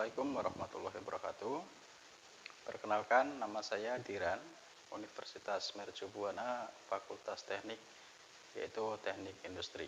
Assalamualaikum warahmatullahi wabarakatuh. Perkenalkan, nama saya Diran, Universitas Mercubuana, Fakultas Teknik, yaitu Teknik Industri.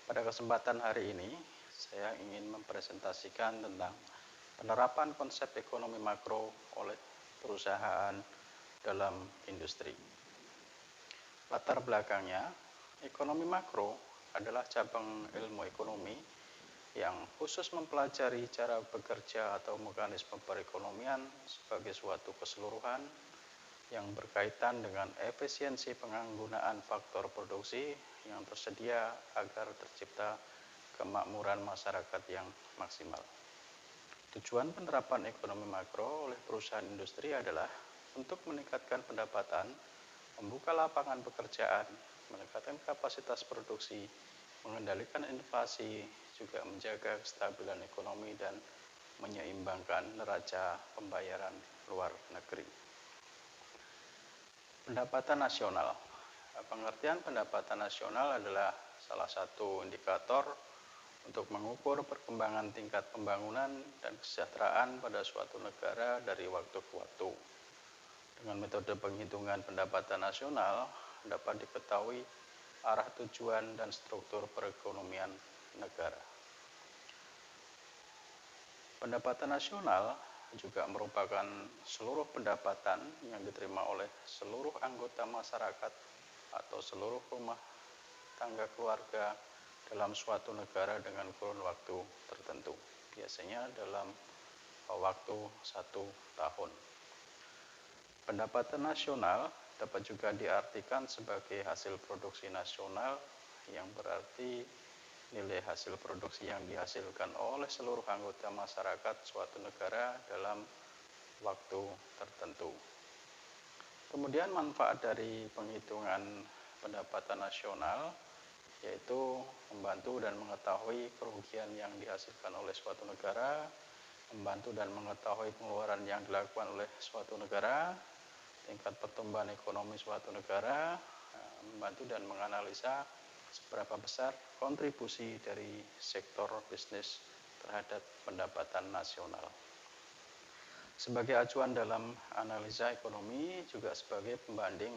Pada kesempatan hari ini, saya ingin mempresentasikan tentang penerapan konsep ekonomi makro oleh perusahaan dalam industri. Latar belakangnya, ekonomi makro adalah cabang ilmu ekonomi yang khusus mempelajari cara bekerja atau mekanisme perekonomian sebagai suatu keseluruhan yang berkaitan dengan efisiensi penggunaan faktor produksi yang tersedia agar tercipta kemakmuran masyarakat yang maksimal. Tujuan penerapan ekonomi makro oleh perusahaan industri adalah untuk meningkatkan pendapatan, membuka lapangan pekerjaan, meningkatkan kapasitas produksi, mengendalikan inflasi, juga menjaga kestabilan ekonomi dan menyeimbangkan neraca pembayaran luar negeri. Pendapatan nasional. Pengertian pendapatan nasional adalah salah satu indikator untuk mengukur perkembangan tingkat pembangunan dan kesejahteraan pada suatu negara dari waktu ke waktu. Dengan metode penghitungan pendapatan nasional dapat diketahui arah tujuan dan struktur perekonomian negara. Pendapatan nasional juga merupakan seluruh pendapatan yang diterima oleh seluruh anggota masyarakat atau seluruh rumah tangga keluarga dalam suatu negara dengan kurun waktu tertentu, biasanya dalam waktu 1 tahun. Pendapatan nasional dapat juga diartikan sebagai hasil produksi nasional, yang berarti nilai hasil produksi yang dihasilkan oleh seluruh anggota masyarakat suatu negara dalam waktu tertentu. Kemudian manfaat dari penghitungan pendapatan nasional yaitu membantu dan mengetahui kerugian yang dihasilkan oleh suatu negara, membantu dan mengetahui pengeluaran yang dilakukan oleh suatu negara, tingkat pertumbuhan ekonomi suatu negara, membantu dan menganalisa seberapa besar kontribusi dari sektor bisnis terhadap pendapatan nasional. Sebagai acuan dalam analisa ekonomi, juga sebagai pembanding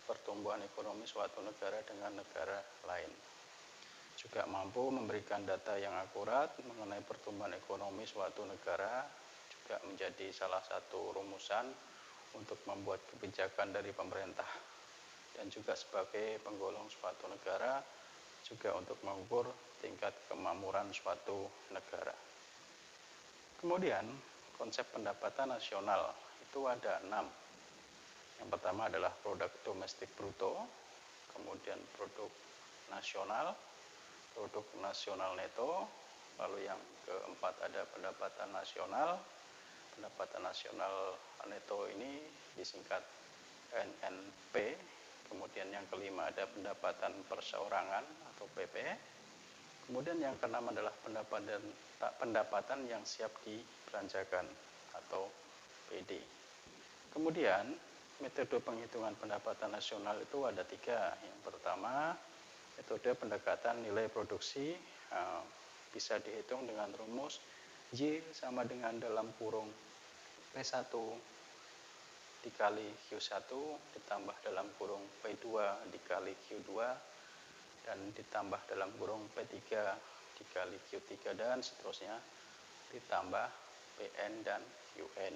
pertumbuhan ekonomi suatu negara dengan negara lain. Juga mampu memberikan data yang akurat mengenai pertumbuhan ekonomi suatu negara, juga menjadi salah satu rumusan untuk membuat kebijakan dari pemerintah, dan juga sebagai penggolong suatu negara, juga untuk mengukur tingkat kemakmuran suatu negara. Kemudian konsep pendapatan nasional itu ada 6. Yang pertama adalah produk domestik bruto, kemudian produk nasional neto, lalu yang keempat ada pendapatan nasional. Pendapatan nasional neto ini disingkat NNP. Kemudian yang kelima ada pendapatan perseorangan atau PP. Kemudian yang keenam adalah pendapatan yang siap dibelanjakan atau PD. Kemudian metode penghitungan pendapatan nasional itu ada 3. Yang pertama, metode pendekatan nilai produksi, bisa dihitung dengan rumus Y sama dengan dalam kurung P1 dikali Q1 ditambah dalam kurung P2 dikali Q2 dan ditambah dalam kurung P3 dikali Q3 dan seterusnya ditambah PN dan UN.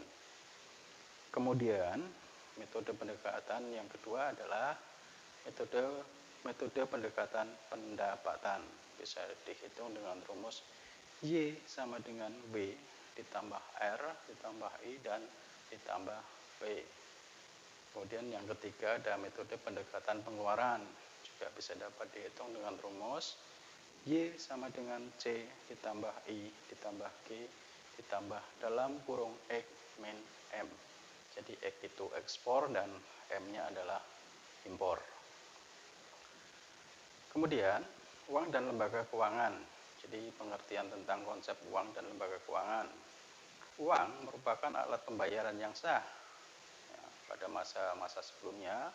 Kemudian metode pendekatan yang kedua adalah metode pendekatan pendapatan, bisa dihitung dengan rumus Y sama dengan W ditambah R ditambah I dan ditambah P. Kemudian yang ketiga ada metode pendekatan pengeluaran, juga bisa dapat dihitung dengan rumus Y sama dengan C ditambah I ditambah G ditambah dalam kurung X min M. Jadi X itu ekspor dan M-nya adalah impor. Kemudian uang dan lembaga keuangan. Jadi pengertian tentang konsep uang dan lembaga keuangan. Uang merupakan alat pembayaran yang sah. Pada masa-masa sebelumnya,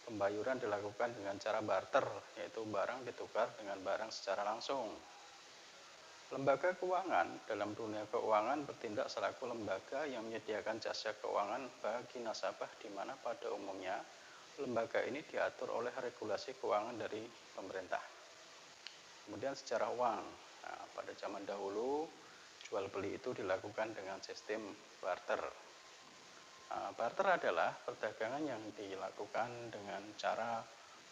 pembayaran dilakukan dengan cara barter, yaitu barang ditukar dengan barang secara langsung. Lembaga keuangan dalam dunia keuangan bertindak selaku lembaga yang menyediakan jasa keuangan bagi nasabah, di mana pada umumnya lembaga ini diatur oleh regulasi keuangan dari pemerintah. Kemudian secara uang, nah, pada zaman dahulu jual beli itu dilakukan dengan sistem barter. Barter adalah perdagangan yang dilakukan dengan cara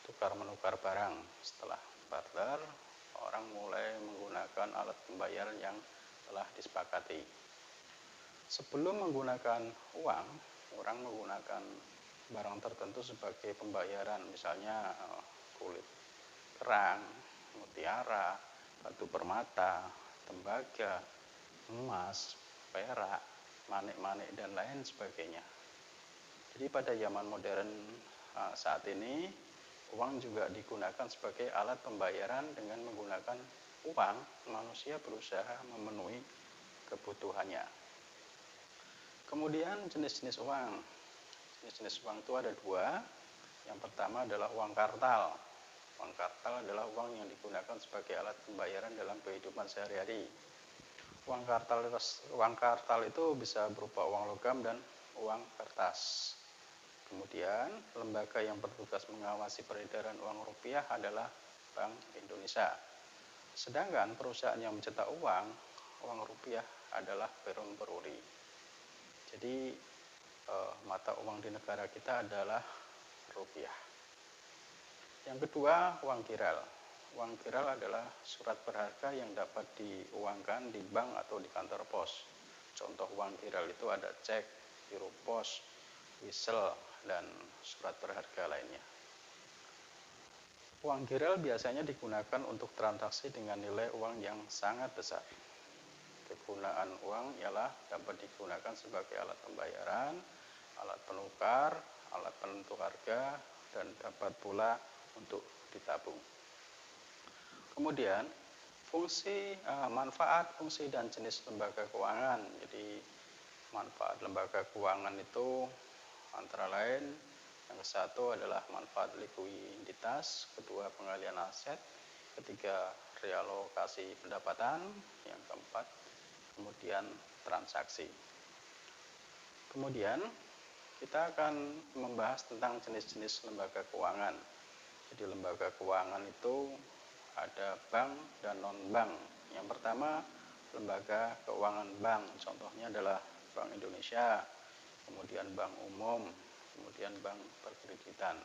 tukar-menukar barang. Setelah barter, orang mulai menggunakan alat pembayaran yang telah disepakati. Sebelum menggunakan uang, orang menggunakan barang tertentu sebagai pembayaran, misalnya kulit kerang, mutiara, batu permata, tembaga, emas, perak, manik-manik, dan lain sebagainya. Jadi pada zaman modern saat ini, uang juga digunakan sebagai alat pembayaran. Dengan menggunakan uang, manusia berusaha memenuhi kebutuhannya. Kemudian jenis-jenis uang. Jenis-jenis uang itu ada dua. Yang pertama adalah uang kartal. Uang kartal adalah uang yang digunakan sebagai alat pembayaran dalam kehidupan sehari-hari. Uang kartal itu bisa berupa uang logam dan uang kertas. Kemudian lembaga yang bertugas mengawasi peredaran uang rupiah adalah Bank Indonesia. Sedangkan perusahaan yang mencetak uang rupiah adalah Perum Peruri. Jadi mata uang di negara kita adalah rupiah. Yang kedua, uang kiral. Uang kiral adalah surat berharga yang dapat diuangkan di bank atau di kantor pos. Contoh uang kiral itu ada cek, biru pos, whistle, dan surat berharga lainnya. Uang kiral biasanya digunakan untuk transaksi dengan nilai uang yang sangat besar. Kegunaan uang ialah dapat digunakan sebagai alat pembayaran, alat penukar, alat penentu harga, dan dapat pula untuk ditabung. Kemudian manfaat, fungsi, dan jenis lembaga keuangan. Jadi manfaat lembaga keuangan itu antara lain, yang ke-1 adalah manfaat likuiditas, kedua pengalian aset, ketiga realokasi pendapatan, yang keempat kemudian transaksi. Kemudian kita akan membahas tentang jenis-jenis lembaga keuangan. Jadi lembaga keuangan itu ada bank dan non-bank. Yang pertama, lembaga keuangan bank. Contohnya adalah Bank Indonesia, kemudian bank umum, kemudian bank perkreditan.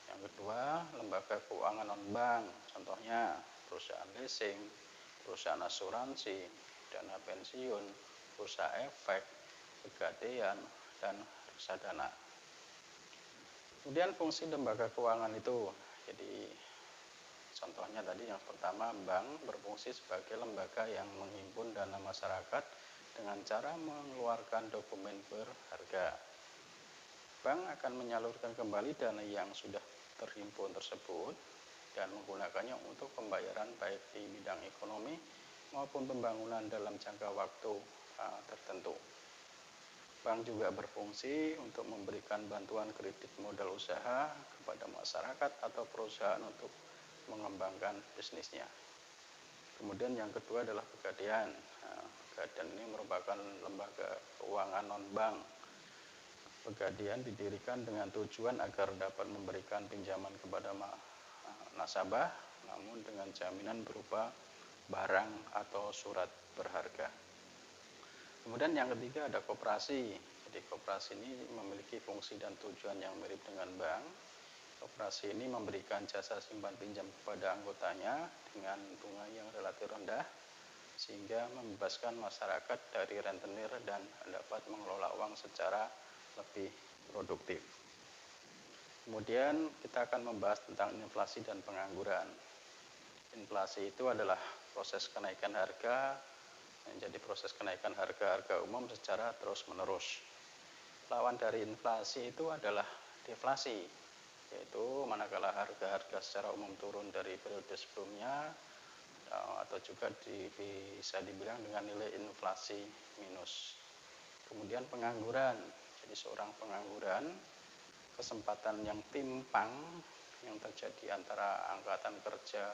Yang kedua, lembaga keuangan non-bank. Contohnya perusahaan leasing, perusahaan asuransi, dana pensiun, bursa efek, pegadaian, dan reksadana. Kemudian fungsi lembaga keuangan itu, jadi contohnya tadi yang pertama, bank berfungsi sebagai lembaga yang menghimpun dana masyarakat dengan cara mengeluarkan dokumen berharga. Bank akan menyalurkan kembali dana yang sudah terhimpun tersebut dan menggunakannya untuk pembayaran baik di bidang ekonomi maupun pembangunan dalam jangka waktu tertentu. Bank juga berfungsi untuk memberikan bantuan kredit modal usaha kepada masyarakat atau perusahaan untuk mengembangkan bisnisnya. Kemudian yang kedua adalah Pegadaian. Pegadaian ini merupakan lembaga keuangan non-bank. Pegadaian didirikan dengan tujuan agar dapat memberikan pinjaman kepada nasabah, namun dengan jaminan berupa barang atau surat berharga. Kemudian yang ketiga ada koperasi. Jadi koperasi ini memiliki fungsi dan tujuan yang mirip dengan bank. Koperasi ini memberikan jasa simpan pinjam kepada anggotanya dengan bunga yang relatif rendah, sehingga membebaskan masyarakat dari rentenir dan dapat mengelola uang secara lebih produktif. Kemudian kita akan membahas tentang inflasi dan pengangguran. Inflasi itu adalah proses kenaikan harga, menjadi proses kenaikan harga-harga umum secara terus-menerus. Lawan dari inflasi itu adalah deflasi, yaitu manakala harga-harga secara umum turun dari periode sebelumnya, atau juga bisa dibilang dengan nilai inflasi minus. Kemudian pengangguran, jadi seorang pengangguran, kesempatan yang timpang yang terjadi antara angkatan kerja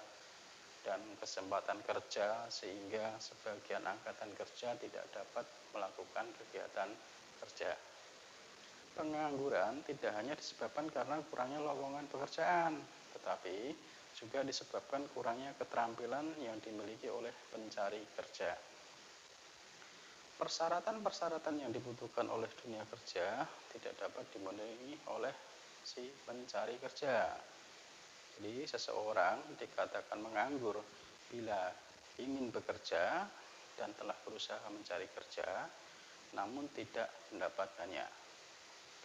dan kesempatan kerja sehingga sebagian angkatan kerja tidak dapat melakukan kegiatan kerja. Pengangguran tidak hanya disebabkan karena kurangnya lowongan pekerjaan, tetapi juga disebabkan kurangnya keterampilan yang dimiliki oleh pencari kerja. Persyaratan-persyaratan yang dibutuhkan oleh dunia kerja tidak dapat dimenuhi oleh si pencari kerja. Jadi seseorang dikatakan menganggur bila ingin bekerja dan telah berusaha mencari kerja namun tidak mendapatkannya.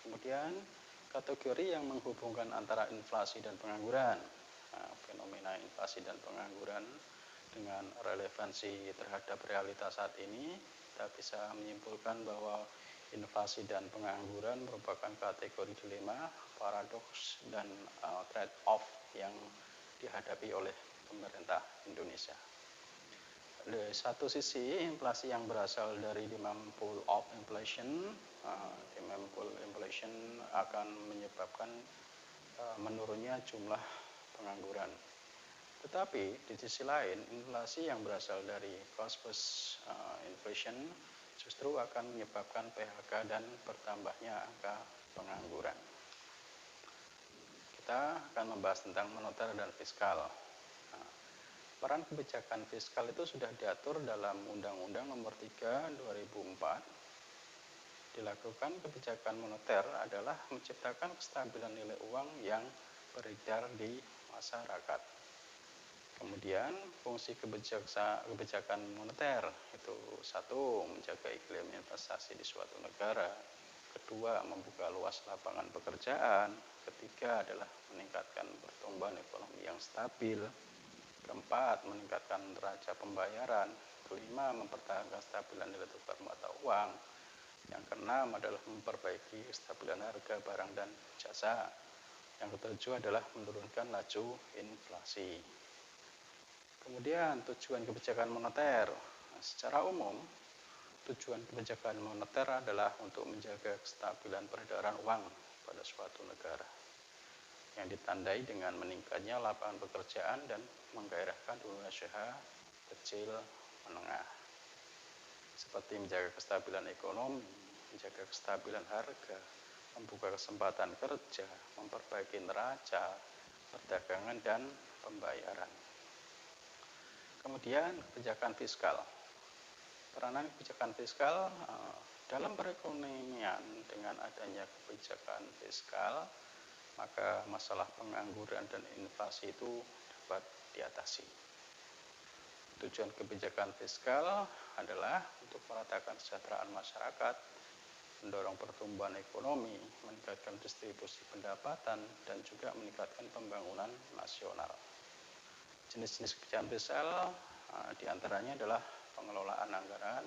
Kemudian kategori yang menghubungkan antara inflasi dan pengangguran. Nah, fenomena inflasi dan pengangguran dengan relevansi terhadap realitas saat ini, kita bisa menyimpulkan bahwa inflasi dan pengangguran merupakan kategori dilema, paradoks, dan trade-off yang dihadapi oleh pemerintah Indonesia. Di satu sisi, inflasi yang berasal dari demand pull of inflation, demand pull inflation akan menyebabkan menurunnya jumlah pengangguran. Tetapi di sisi lain, inflasi yang berasal dari cost plus inflation justru akan menyebabkan PHK dan bertambahnya angka pengangguran. Kita akan membahas tentang moneter dan fiskal. Nah, peran kebijakan fiskal itu sudah diatur dalam Undang-Undang Nomor 3 2004. Dilakukan kebijakan moneter adalah menciptakan kestabilan nilai uang yang beredar di masyarakat. Kemudian fungsi kebijakan moneter itu satu, menjaga iklim investasi di suatu negara. Kedua, membuka luas lapangan pekerjaan. Ketiga adalah meningkatkan pertumbuhan ekonomi yang stabil. Keempat, meningkatkan neraca pembayaran. Kelima, mempertahankan kestabilan nilai tukar mata uang. Yang keenam adalah memperbaiki kestabilan harga barang dan jasa. Yang ketujuh adalah menurunkan laju inflasi. Kemudian tujuan kebijakan moneter. Nah, secara umum, tujuan kebijakan moneter adalah untuk menjaga kestabilan peredaran uang pada suatu negara yang ditandai dengan meningkatnya lapangan pekerjaan dan menggairahkan dunia usaha kecil menengah. Seperti menjaga kestabilan ekonomi, menjaga kestabilan harga, membuka kesempatan kerja, memperbaiki neraca, perdagangan dan pembayaran. Kemudian kebijakan fiskal. Peranan kebijakan fiskal dalam perekonomian dengan adanya kebijakan fiskal, maka masalah pengangguran dan inflasi itu dapat diatasi. Tujuan kebijakan fiskal adalah untuk meratakan kesejahteraan masyarakat, mendorong pertumbuhan ekonomi, meningkatkan distribusi pendapatan, dan juga meningkatkan pembangunan nasional. Jenis-jenis kebijakan fiskal diantaranya adalah pengelolaan anggaran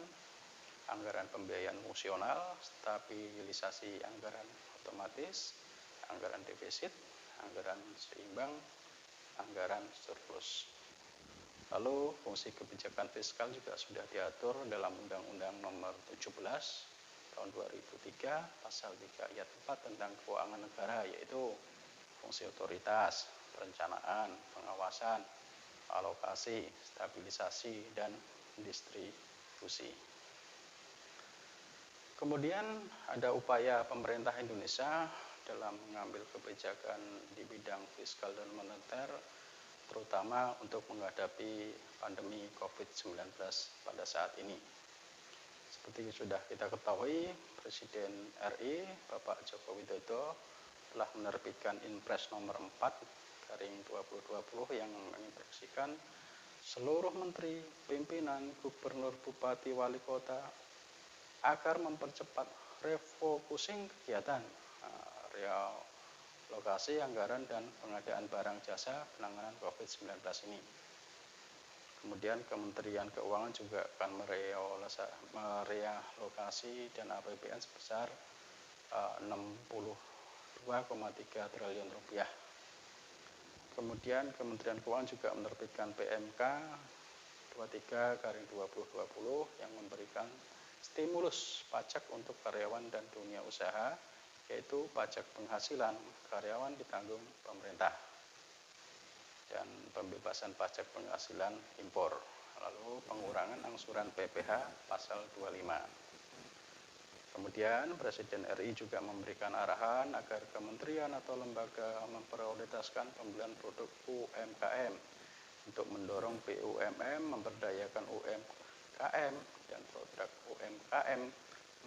pembiayaan fungsional, stabilisasi anggaran otomatis, anggaran defisit, anggaran seimbang, anggaran surplus. Lalu fungsi kebijakan fiskal juga sudah diatur dalam Undang-Undang Nomor 17 tahun 2003 pasal 3 ayat 4 tentang keuangan negara, yaitu fungsi otoritas, perencanaan, pengawasan, alokasi, stabilisasi, dan distribusi. Kemudian ada upaya pemerintah Indonesia dalam mengambil kebijakan di bidang fiskal dan moneter, terutama untuk menghadapi pandemi COVID-19 pada saat ini. Seperti sudah kita ketahui, Presiden RI Bapak Joko Widodo telah menerbitkan Inpres nomor 4/2020 yang menginstruksikan seluruh menteri, pimpinan, gubernur, bupati, wali kota agar mempercepat refocusing kegiatan, realokasi anggaran dan pengadaan barang jasa penanganan COVID-19 ini. Kemudian Kementerian Keuangan juga akan merealokasi dana APBN sebesar 62,3 triliun rupiah. Kemudian Kementerian Keuangan juga menerbitkan PMK 23/2020 yang memberikan stimulus pajak untuk karyawan dan dunia usaha, yaitu pajak penghasilan karyawan ditanggung pemerintah. dan pembebasan pajak penghasilan impor. Lalu pengurangan angsuran PPh pasal 25. Kemudian Presiden RI juga memberikan arahan agar kementerian atau lembaga memprioritaskan pembelian produk UMKM untuk mendorong BUMN memberdayakan UMKM dan produk UMKM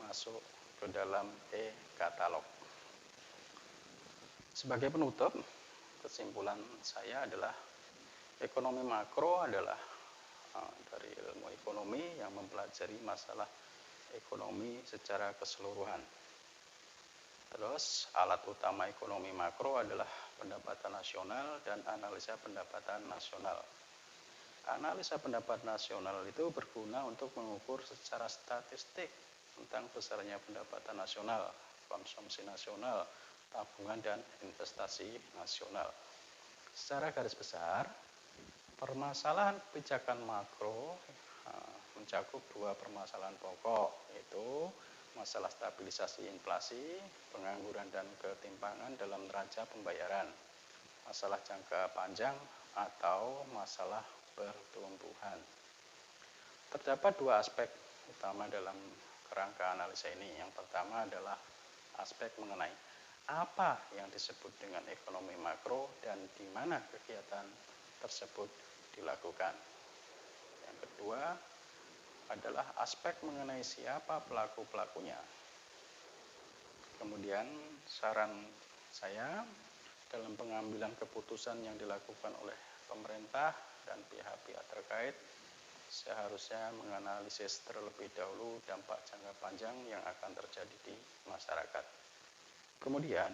masuk ke dalam e-katalog. Sebagai penutup, kesimpulan saya adalah ekonomi makro adalah dari ilmu ekonomi yang mempelajari masalah ekonomi secara keseluruhan. Terus alat utama ekonomi makro adalah pendapatan nasional dan analisa pendapatan nasional. Analisa pendapatan nasional itu berguna untuk mengukur secara statistik tentang besarnya pendapatan nasional, konsumsi nasional, tabungan dan investasi nasional. Secara garis besar, permasalahan kebijakan makro mencakup dua permasalahan pokok, yaitu masalah stabilisasi inflasi, pengangguran dan ketimpangan dalam neraca pembayaran, masalah jangka panjang atau masalah pertumbuhan. Terdapat dua aspek utama dalam kerangka analisa ini. Yang pertama adalah aspek mengenai apa yang disebut dengan ekonomi makro dan di mana kegiatan tersebut dilakukan. Yang kedua adalah aspek mengenai siapa pelaku-pelakunya. Kemudian saran saya dalam pengambilan keputusan yang dilakukan oleh pemerintah dan pihak-pihak terkait seharusnya menganalisis terlebih dahulu dampak jangka panjang yang akan terjadi di masyarakat. Kemudian,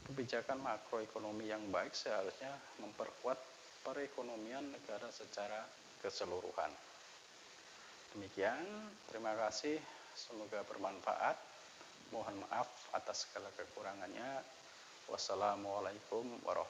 kebijakan makroekonomi yang baik seharusnya memperkuat perekonomian negara secara keseluruhan. Demikian, terima kasih, semoga bermanfaat. Mohon maaf atas segala kekurangannya. Wassalamualaikum warahmatullahi wabarakatuh.